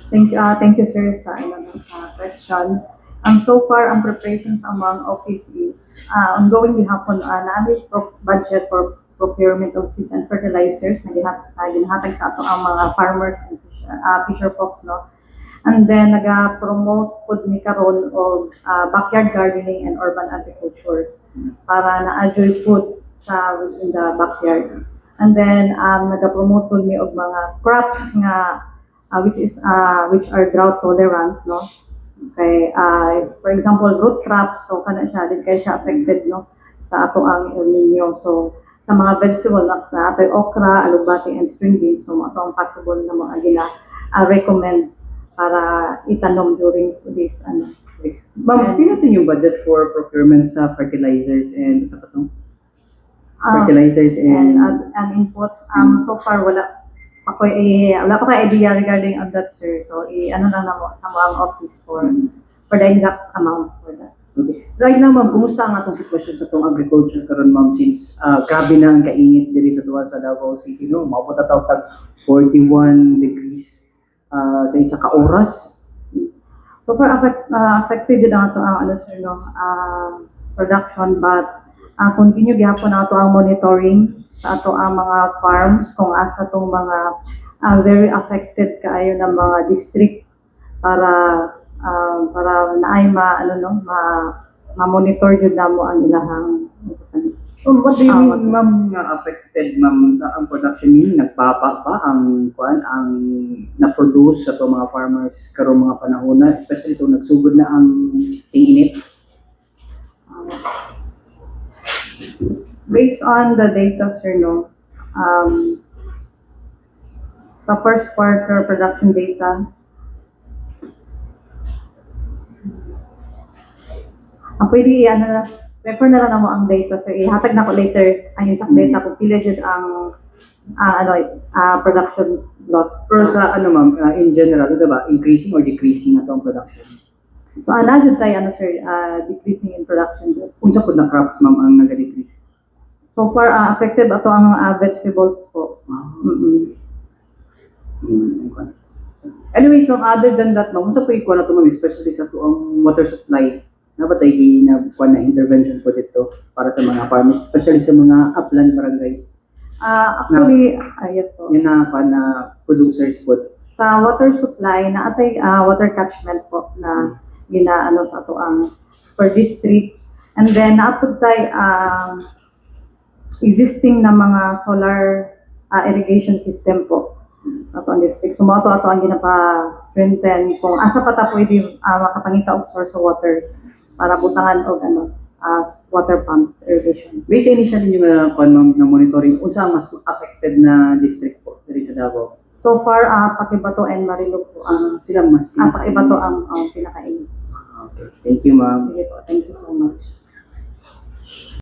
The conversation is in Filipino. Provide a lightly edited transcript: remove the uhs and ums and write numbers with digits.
Thank you, sir, sa question. So far, ang preparations among office is ongoing gihapon namin budget for procurement of seeds and fertilizers na ginahatag sa ato ang mga farmers and fisher folks, no? And then, naga-promote po ni karon og backyard gardening and urban agriculture para na-enjoy food in the backyard. And then, naga-promote po ni og mga crops nga which are drought tolerant, no? Okay, for example, root crops, so kana siya, din kay siya affected, no, sa ato ang El Nino. So, sa mga vegetable na ato okra, alugbati, and string beans, so ato ang possible na mga recommend para itanom during this Ma'am, pinatin yung budget for procurement sa fertilizers and sa patong? Fertilizers and inputs. So far, wala pa kayo idea regarding on that, sir. So, ano lang na mo sa mga office for the exact amount for that. Okay. Right now, ma'am, kumusta ang atong sitwasyon sa itong agriculture karon, ma'am, since grabe na ang kainit diri sa tuwa sa Davao City, no? Maabot na tag 41 degrees sa isa ka oras. So far, affected din ang sir, no, production, but continue gyapon ato ang monitoring sa ato ang mga farms kung asa tong mga very affected kaayo na mga district para naay ma-monitor jud namo ang ilahang. What do you mean, ma'am, nga affected, ma'am, sa ang production mean nagbaba ba ang na-produce sa itong mga farmers karong mga panahon na, especially itong nagsugod na ang init? Based on the data, sir, no, sa first quarter production data, pwede refer na lang mo ang data, sir. Ihatag na ko later ang exact data kung pila jud ang production loss. Pero sa ma'am, in general, ba increasing or decreasing na itong production? So jud tayo sir, decreasing in production. Unsa pud na crops, ma'am, ang naga-decrease? So far, affected ato ang vegetables po. Anyways, ma'am, other than that, ma'am, unsa po ikuha na ito, ma'am, especially sa ang water supply? Nabatay na intervention po dito para sa mga farmers, especially sa mga upland barangays? Actually, yes po. Yan na producers po. Sa water supply, na atay water catchment po na ginaano sa ato ang per district. And then, naapod tayo existing na mga solar irrigation system po sa ato ang district. So, ato ang ginapa-strengthen kung asa pa ta pwede makapangita og source of water para butangan og water pump irrigation. Based initially yung na monitoring, unsa ang mas affected na district po diri sa Davao? So far, Pakibato and Marilog po ang sila mas Pakibato ang pinakainit. Okay. Thank you, ma'am. Sige po, thank you so much.